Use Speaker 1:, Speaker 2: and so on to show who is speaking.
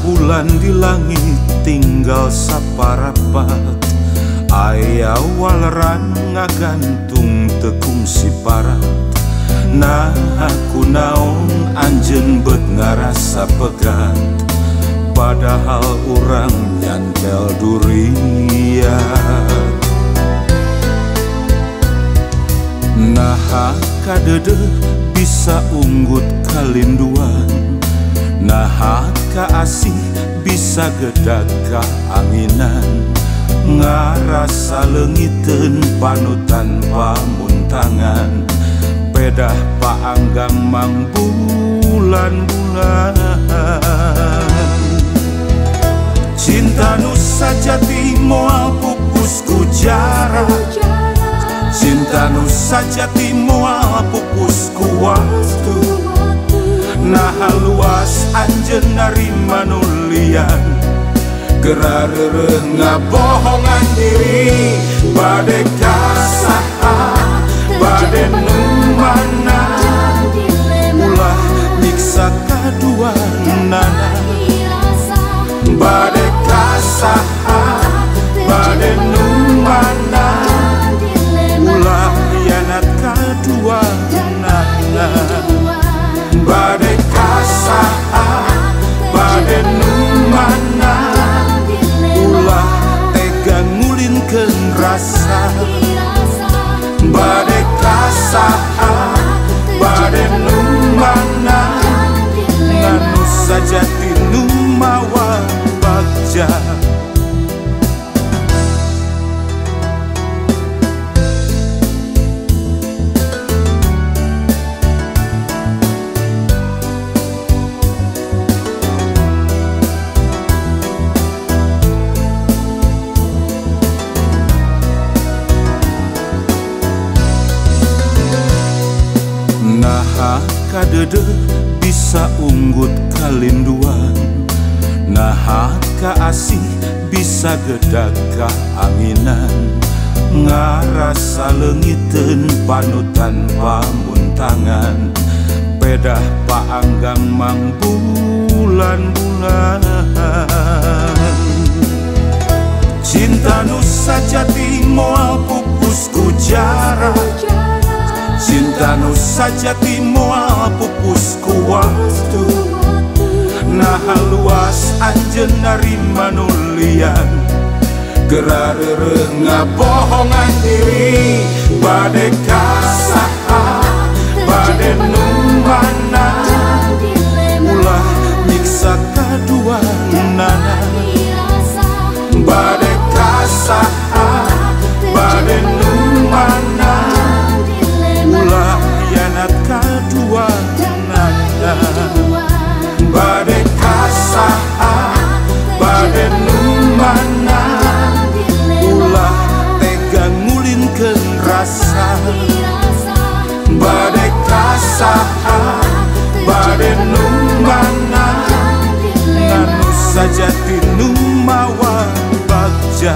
Speaker 1: bulan di langit tinggal saparapat, aya waleran ngagantung tekung si parat. Nah aku naon anjeun beut ngarasa pegat, padahal urang nyantel durian. Nah kadede bisa unggut kalinduan, nah kaasih bisa gedag kaanginan. Ngarasa leungiteun panutan pamuntangan, pedah paanggang mang bulan-bulan. Cinta nu sajati moal pupus ku jarak, cinta nu sajati moal pupus ku waktu. Nah luas anjeun narima nulian, gerareureung ngabohongan diri. Bade kasaha bade nu mana, ulah nyiksa kaduanana. Bade kasaha bade nu mana, ulah hianat kaduanana. Bade kasaha bade nu mana, ulah tega ngulintkeun rasa. Bade kasaha bade nu mana, nganu sajati nu mawa bagja. Nah kadede bisa unggut kalinduan, nah kaasih bisa gedag kaanginan. Ngarasa leungiteun panutan pamuntangan, pedah paanggang mang bulan-bulan. Cinta nu sajati moal pupus ku jarak, cinta nu sajati moal pupus ku waktu. Nah luas anjeun narima nulian, gerareureung ngabohongan diri. Bade kasaha bade nu mana, ulah nyiksa kaduanana. Bade kasaha bade nu mana, ulah hianat kaduanana. Bade kasaha bade nu mana, ulah tega ngulintkeun rasa. Bade kasaha bade nu mana, nganu sajati nu mawa bagja.